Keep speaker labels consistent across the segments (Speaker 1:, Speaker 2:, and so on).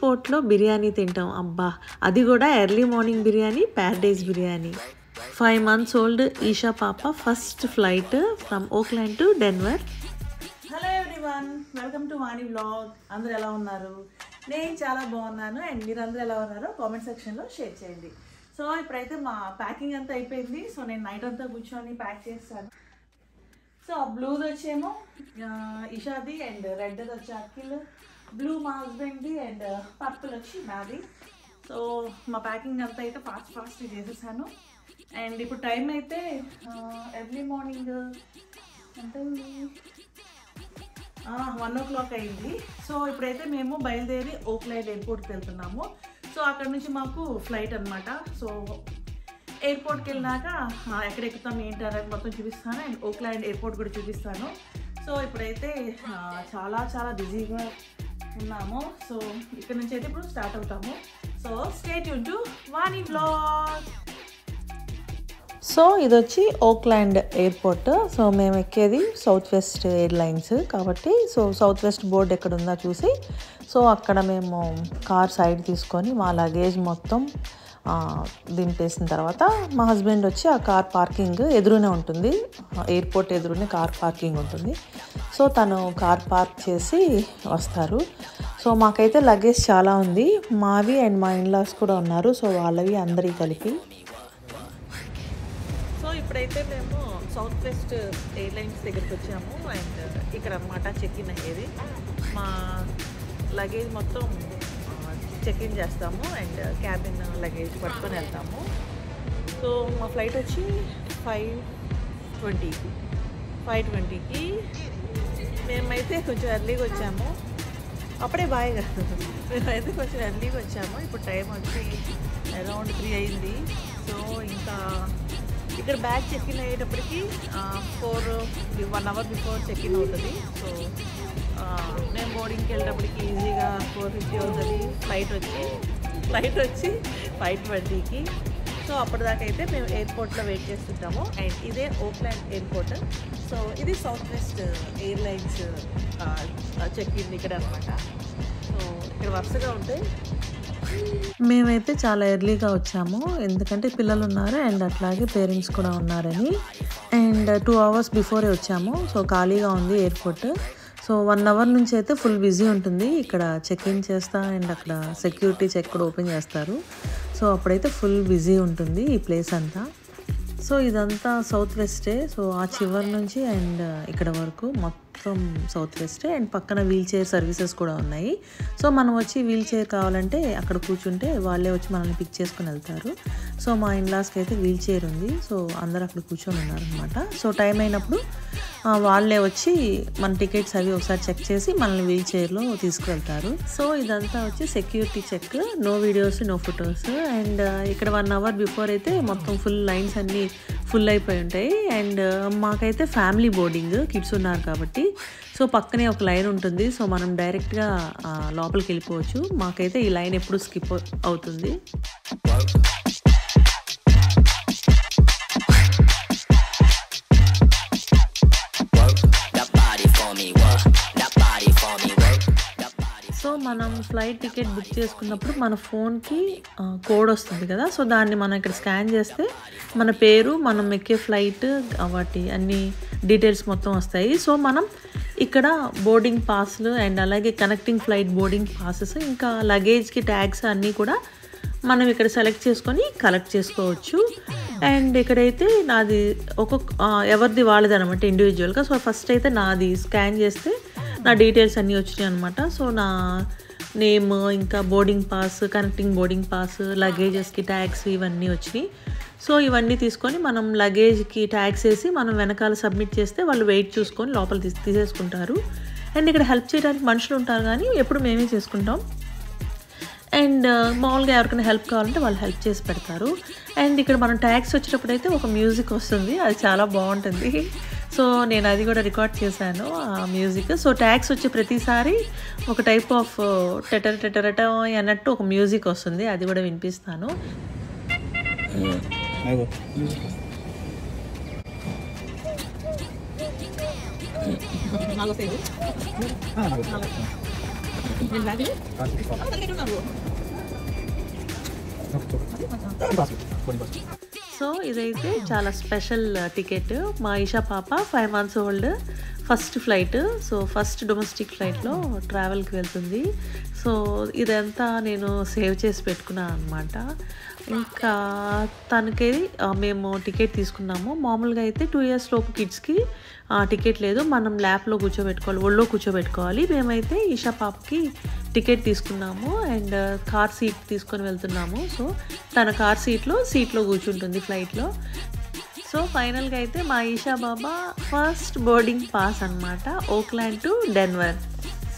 Speaker 1: ఎయిర్‌పోర్ట్‌లో బిర్యానీ తింటాం. అబ్బా! అది గూడా early morning biryani, Paradise biryani. 5 months old Isha పాప first flight from Oakland to Denver. Hello everyone, welcome to Vani vlog. అందరూ ఎలా ఉన్నారు? నేను చాలా బాగున్నాను. అండ్ మీరు అందరూ ఎలా ఉన్నారో కామెంట్ సెక్షన్లో షేర్ చేయండి. సో ఇప్పుడైతే మా ప్యాకింగ్ అంతా అయిపోయింది. సో నేను నైట్ అంతా కూర్చొని ప్యాక్ చేస్తాను. సో బ్లూది వచ్చేమో ఇషాది, అండ్ రెడ్ వచ్చి అఖిల్, బ్లూ మా హస్బెండ్ది, అండ్ పర్పుల్ వచ్చి నాది. సో మా ప్యాకింగ్ అంతా అయితే ఫాస్ట్ చేసేసాను. అండ్ ఇప్పుడు టైం అయితే ఎర్లీ మార్నింగ్ అంటే 1 o'clock అయింది. సో ఇప్పుడైతే మేము బయలుదేరి ఓక్లాండ్ ఎయిర్పోర్ట్కి వెళ్తున్నాము. సో అక్కడ నుంచి మాకు ఫ్లైట్ అనమాట. సో ఎయిర్పోర్ట్కి వెళ్ళినాక ఎక్కడ ఎక్కుతాం ఏంటి అనేది మొత్తం చూపిస్తాను. అండ్ ఓక్లాండ్ ఎయిర్పోర్ట్ కూడా చూపిస్తాను. సో ఇప్పుడైతే చాలా బిజీగా ఉన్నాము. సో ఇక్కడ నుంచి అయితే ఇప్పుడు స్టార్ట్ అవుతాము. So stay tune to Vani vlog. So ఇది వచ్చి ఓక్లాండ్ ఎయిర్పోర్ట్. సో మేము ఎక్కేది సౌత్ వెస్ట్ ఎయిర్లైన్స్ కాబట్టి సో సౌత్ వెస్ట్ బోర్డ్ ఎక్కడ ఉందో చూసి సో అక్కడ మేము కార్ సైడ్ తీసుకొని మా లగేజ్ మొత్తం దింపేసిన తర్వాత మా హస్బెండ్ వచ్చి ఆ కార్ పార్కింగ్ ఎదురునే ఉంటుంది, ఎయిర్పోర్ట్ ఎదురునే కార్ పార్కింగ్ ఉంటుంది. సో తను కార్ పార్క్ చేసి వస్తారు. సో మాకైతే లగేజ్ చాలా ఉంది, మావి అండ్ మా ఇన్లాస్ కూడా ఉన్నారు. సో వాళ్ళవి అందరికీ కలిపి. సో ఇప్పుడైతే మేము సౌత్ వెస్ట్ ఎయిర్లైన్స్ దగ్గరికి వచ్చాము. అండ్ ఇక్కడ అన్నమాట చెక్ ఇన్ అయ్యేది. మా లగేజ్ మొత్తం చెక్ ఇన్ చేస్తాము అండ్ క్యాబిన్ లగేజ్ పట్టుకొని వెళ్తాము. సో మా ఫ్లైట్ వచ్చి 5:20కి మేమైతే కొంచెం ఎర్లీగా వచ్చాము. అప్పుడే బాయ్ కాదు, మేమైతే కొంచెం ఎర్లీగా వచ్చాము. ఇప్పుడు టైం వచ్చి అరౌండ్ 3 అయింది. సో ఇంకా ఇక్కడ బ్యాగ్ చెక్ ఇన్ అయ్యేటప్పటికి 1 hour బిఫోర్ చెక్ ఇన్ అవుతుంది. సో మేము బోర్డింగ్కి వెళ్ళేటప్పటికి ఈజీగా 4:50 అవుతుంది. ఫ్లైట్ వచ్చి 5:20కి. సో అప్పటిదాకా అయితే మేము ఎయిర్పోర్ట్లో వెయిట్ చేస్తుంటాము. అండ్ ఇదే ఓక్లాండ్ ఎయిర్పోర్ట్. సో ఇది Southwest airlines check in ఇక్కడ అనమాట. సో ఇక్కడ వరుసగా ఉంటాయి. మేమైతే చాలా ఎర్లీగా వచ్చాము, ఎందుకంటే పిల్లలు ఉన్నారు అండ్ అట్లాగే పేరెంట్స్ కూడా ఉన్నారని. అండ్ 2 hours బిఫోరే వచ్చాము. సో ఖాళీగా ఉంది ఎయిర్పోర్ట్. సో 1 hour నుంచి అయితే ఫుల్ బిజీ ఉంటుంది. ఇక్కడ చెక్ ఇన్ చేస్తా అండ్ అక్కడ సెక్యూరిటీ చెక్ కూడా ఓపెన్ చేస్తారు. సో అప్పుడైతే ఫుల్ బిజీ ఉంటుంది ఈ ప్లేస్ అంతా. సో ఇదంతా సౌత్ వెస్టే. సో ఆ చివరి నుంచి అండ్ ఇక్కడ వరకు మొత్తం సౌత్ వెస్టే. అండ్ పక్కన వీల్ చైర్ సర్వీసెస్ కూడా ఉన్నాయి. సో మనం వచ్చి వీల్ చైర్ కావాలంటే అక్కడ కూర్చుంటే వాళ్ళే వచ్చి మనల్ని పిక్ చేసుకుని వెళ్తారు. సో మా ఇన్లాస్కి అయితే వీల్ చైర్ ఉంది. సో అందరూ అక్కడ కూర్చొని ఉన్నారనమాట. సో టైం అయినప్పుడు వాళ్ళే వచ్చి మన టికెట్స్ అవి ఒకసారి చెక్ చేసి మనల్ని వీల్ చైర్లో తీసుకువెళ్తారు. సో ఇదంతా వచ్చి security check, no videos no photos. And ఇక్కడ 1 hour బిఫోర్ అయితే మొత్తం ఫుల్ లైన్స్ అన్నీ ఫుల్ అయిపోయి ఉంటాయి. అండ్ మాకైతే ఫ్యామిలీ బోర్డింగ్, కిడ్స్ ఉన్నారు కాబట్టి సో పక్కనే ఒక లైన్ ఉంటుంది. సో మనం డైరెక్ట్గా లోపలికి వెళ్ళిపోవచ్చు. మాకైతే ఈ లైన్ ఎప్పుడు స్కిప్ అవుతుంది. సో మనం ఫ్లైట్ టికెట్ బుక్ చేసుకున్నప్పుడు మన ఫోన్కి కోడ్ వస్తుంది కదా. సో దాన్ని మనం ఇక్కడ స్కాన్ చేస్తే మన పేరు, మనం ఎక్కే ఫ్లైట్, వాటి అన్ని డీటెయిల్స్ మొత్తం వస్తాయి. సో మనం ఇక్కడ బోర్డింగ్ పాస్లు అండ్ అలాగే కనెక్టింగ్ ఫ్లైట్ బోర్డింగ్ పాసెస్, ఇంకా లగేజ్కి ట్యాగ్స్ అన్నీ కూడా మనం ఇక్కడ సెలెక్ట్ చేసుకొని కలెక్ట్ చేసుకోవచ్చు. అండ్ ఇక్కడైతే నాది ఎవరిది వాళ్ళది అనమాట, ఇండివిజువల్గా. సో ఫస్ట్ అయితే నాది స్కాన్ చేస్తే నా డీటెయిల్స్ అన్నీ వచ్చినాయి అనమాట. సో నా నేమ్, ఇంకా boarding pass, connecting boarding pass, లగేజెస్కి ట్యాగ్స్ ఇవన్నీ వచ్చినాయి. సో ఇవన్నీ తీసుకొని మనం లగేజ్కి ట్యాగ్స్ వేసి మనం వెనకాల సబ్మిట్ చేస్తే వాళ్ళు వెయిట్ చూసుకొని లోపల తీసేసుకుంటారు. అండ్ ఇక్కడ హెల్ప్ చేయడానికి మనుషులు ఉంటారు, కానీ ఎప్పుడు మేమే చేసుకుంటాం. అండ్ మామూలుగా ఎవరికైనా హెల్ప్ కావాలంటే వాళ్ళు హెల్ప్ చేసి పెడతారు. అండ్ ఇక్కడ మనం ట్యాగ్స్ వచ్చేటప్పుడు అయితే ఒక మ్యూజిక్ వస్తుంది, అది చాలా బాగుంటుంది. సో నేను అది కూడా రికార్డ్ చేశాను ఆ మ్యూజిక్. సో ట్యాగ్స్ వచ్చే ప్రతిసారి ఒక టైప్ ఆఫ్ టెటరట అన్నట్టు ఒక మ్యూజిక్ వస్తుంది, అది కూడా వినిపిస్తాను. సో ఇదైతే చాలా స్పెషల్ టికెట్. మా ఈషా పాప 5 months old, first flight. So first domestic ఫ్లైట్లో ట్రావెల్కి వెళ్తుంది. సో ఇదంతా నేను సేవ్ చేసి పెట్టుకున్నాను అనమాట. ఇంకా తనకి మేము టికెట్ తీసుకున్నాము. మామూలుగా అయితే 2 years లోపు కిడ్స్కి టికెట్ లేదు, మనం ల్యాప్లో కూర్చోబెట్టుకోవాలి, ఒళ్ళో కూర్చోబెట్టుకోవాలి. మేమైతే ఈషా పాపకి టికెట్ తీసుకున్నాము అండ్ కార్ సీట్ తీసుకొని వెళ్తున్నాము. సో తన కార్ సీట్లో కూర్చుంటుంది ఫ్లైట్లో. సో ఫైనల్గా అయితే మా ఈషా బాబా ఫస్ట్ బోర్డింగ్ పాస్ అనమాట, Oakland to Denver.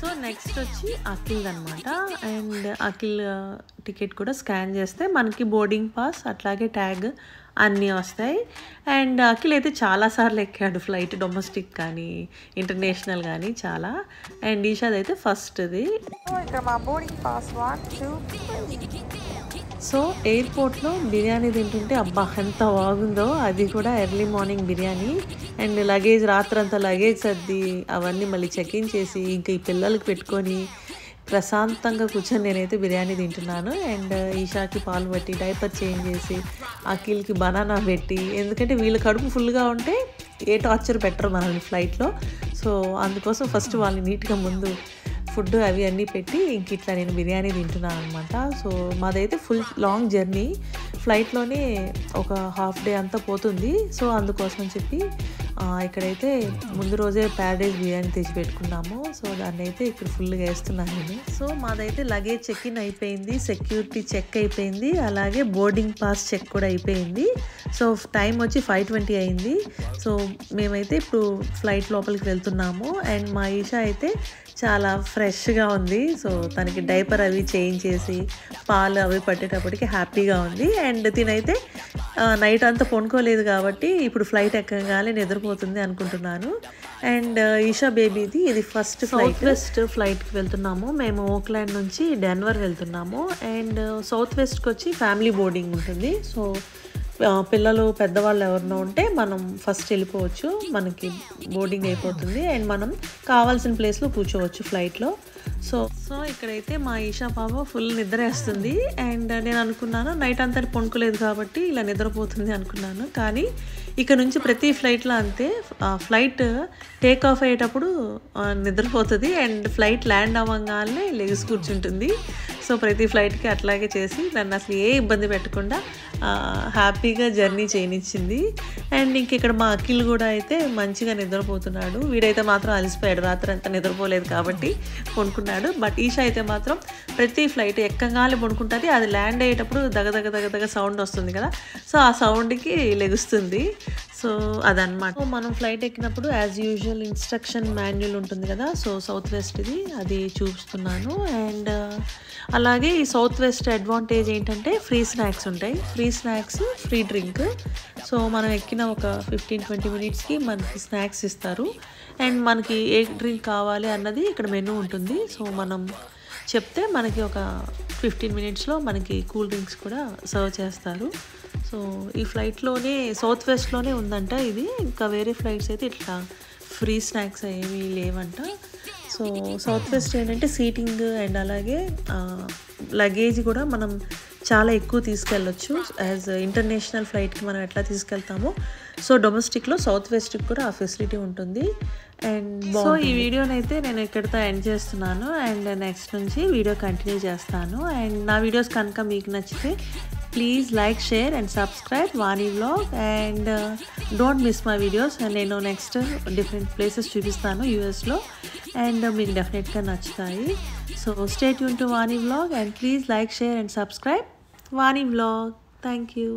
Speaker 1: So next వచ్చి అఖిల్ అనమాట. అండ్ అఖిల్ టికెట్ కూడా స్కాన్ చేస్తే మనకి బోర్డింగ్ పాస్ అట్లాగే ట్యాగ్ అన్నీ వస్తాయి. అండ్ అఖిల్ అయితే చాలాసార్లు ఎక్కాడు ఫ్లైట్, డొమెస్టిక్ కానీ ఇంటర్నేషనల్ కానీ చాలా. అండ్ ఈషాది అయితే ఫస్ట్ది. ఇక్కడ మా బోర్డింగ్ పాస్ 1, 2. సో ఎయిర్పోర్ట్లో బిర్యానీ తింటుంటే అబ్బా ఎంత బాగుందో, అది కూడా early morning biryani. And luggage రాత్రంతా లగేజ్ సర్ది అవన్నీ మళ్ళీ చెక్-ఇన్ చేసి ఇంకా ఈ పిల్లలకి పెట్టుకొని ప్రశాంతంగా కూర్చొని నేనైతే బిర్యానీ తింటున్నాను. అండ్ ఈషాకి పాలు పట్టి డైపర్ చేంజ్ చేసి అఖిల్కి బనానా పెట్టి, ఎందుకంటే వీళ్ళు కడుపు ఫుల్గా ఉంటే ఏ టార్చర్ పెట్టరు మనల్ని ఫ్లైట్లో. సో అందుకోసం ఫస్ట్ వాళ్ళని నీట్గా ముందు ఫుడ్ అవి అన్నీ పెట్టి ఇంక ఇట్లా నేను బిర్యానీ తింటున్నాను అనమాట. సో మాదైతే ఫుల్ లాంగ్ జర్నీ, ఫ్లైట్లోనే ఒక హాఫ్ డే అంతా పోతుంది. సో అందుకోసం అని చెప్పి ఇక్కడైతే ముందు రోజే ప్యారడైజ్ బిర్యానీ తెచ్చి పెట్టుకున్నాము. సో దాన్ని అయితే ఇక్కడ ఫుల్గా వేస్తున్నాను నేను. సో మాదైతే లగేజ్ చెక్-ఇన్ అయిపోయింది, సెక్యూరిటీ చెక్ అయిపోయింది, అలాగే బోర్డింగ్ పాస్ చెక్ కూడా అయిపోయింది. సో టైం వచ్చి 5:20 అయింది. సో మేమైతే ఇప్పుడు ఫ్లైట్ లోపలికి వెళ్తున్నాము. అండ్ మా ఈషా అయితే చాలా ఫ్రెష్గా ఉంది. సో తనకి డైపర్ అవి చేంజ్ చేసి పాలు అవి పట్టేటప్పటికి హ్యాపీగా ఉంది. అండ్ తినైతే నైట్ అంతా పడుకోలేదు కాబట్టి ఇప్పుడు ఫ్లైట్ ఎక్కగానే నిద్రపోతుంది అనుకుంటున్నాను. అండ్ ఈషా బేబీది ఇది ఫస్ట్ సౌత్ వెస్ట్ ఫ్లైట్కి వెళ్తున్నాము. మేము ఓక్లాండ్ నుంచి డెన్వర్ వెళ్తున్నాము. అండ్ సౌత్ వెస్ట్కి వచ్చి ఫ్యామిలీ బోర్డింగ్ ఉంటుంది. సో పిల్లలు పెద్దవాళ్ళు ఎవరినో ఉంటే మనం ఫస్ట్ వెళ్ళిపోవచ్చు, మనకి బోర్డింగ్ అయిపోతుంది అండ్ మనం కావాల్సిన ప్లేస్లో కూర్చోవచ్చు ఫ్లైట్లో. సో ఇక్కడైతే మా ఈషా పాప ఫుల్ నిద్ర వేస్తుంది. అండ్ నేను అనుకున్నాను నైట్ అంతా పడుకోలేదు కాబట్టి ఇలా నిద్రపోతుంది అనుకున్నాను. కానీ ఇక్కడ నుంచి ప్రతి ఫ్లైట్లో అంతే, ఫ్లైట్ టేక్ ఆఫ్ అయ్యేటప్పుడు నిద్రపోతుంది అండ్ ఫ్లైట్ ల్యాండ్ అవ్వగానే లెగ్స్ కూర్చుంటుంది. సో ప్రతి ఫ్లైట్కి అట్లాగే చేసి నన్ను అసలు ఏ ఇబ్బంది పెట్టకుండా హ్యాపీగా జర్నీ చేయనిచ్చింది. అండ్ ఇంక ఇక్కడ మా అఖిల్ కూడా అయితే మంచిగా నిద్రపోతున్నాడు. వీడైతే మాత్రం అలసిపోయాడు, రాత్రి అంతా నిద్రపోలేదు కాబట్టి పడుకున్నాడు. బట్ ఈషా అయితే మాత్రం ప్రతి ఫ్లైట్ ఎక్కగానే పడుకుంటుంది, అది ల్యాండ్ అయ్యేటప్పుడు దగ సౌండ్ వస్తుంది కదా, సో ఆ సౌండ్కి లెగుస్తుంది. సో అదనమాట. సో మనం ఫ్లైట్ ఎక్కినప్పుడు యాజ్ యూజువల్ ఇన్స్ట్రక్షన్ మాన్యువల్ ఉంటుంది కదా, సో సౌత్ వెస్ట్ది అది చూపిస్తున్నాను. అండ్ అలాగే ఈ సౌత్ వెస్ట్ అడ్వాంటేజ్ ఏంటంటే ఫ్రీ స్నాక్స్ ఉంటాయి, free snacks, free drink. So మనం ఎక్కిన ఒక 15-20 minutesకి మనకి స్నాక్స్ ఇస్తారు. అండ్ మనకి ఏ డ్రింక్ కావాలి అన్నది ఇక్కడ మెనూ ఉంటుంది. సో మనం చెప్తే మనకి ఒక 15 minutesలో మనకి కూల్ డ్రింక్స్ కూడా సర్వ్ చేస్తారు. సో ఈ ఫ్లైట్లోనే సౌత్ వెస్ట్లోనే ఉందంట ఇది, ఇంకా వేరే ఫ్లైట్స్ అయితే ఇట్లా ఫ్రీ స్నాక్స్ ఏమీ లేవంట. సో సౌత్ వెస్ట్ ఏంటంటే సీటింగ్ అండ్ అలాగే లగేజ్ కూడా మనం చాలా ఎక్కువ తీసుకెళ్ళొచ్చు. యాజ్ ఇంటర్నేషనల్ ఫ్లైట్కి మనం ఎట్లా తీసుకెళ్తామో సో డొమెస్టిక్లో సౌత్ వెస్ట్కి కూడా ఆ ఫెసిలిటీ ఉంటుంది. అండ్ సో ఈ వీడియోని అయితే నేను ఇక్కడితో ఎండ్ చేస్తున్నాను. అండ్ నెక్స్ట్ నుంచి వీడియో కంటిన్యూ చేస్తాను. అండ్ నా వీడియోస్ కనుక మీకు నచ్చితే please like, share and subscribe Vani vlog. And don't miss my videos. నేను నెక్స్ట్ డిఫరెంట్ ప్లేసెస్ చూపిస్తాను యూఎస్లో, అండ్ మీకు డెఫినెట్గా నచ్చుతాయి. So stay tune to Vani vlog and please like, share and subscribe Vani vlog. Thank you.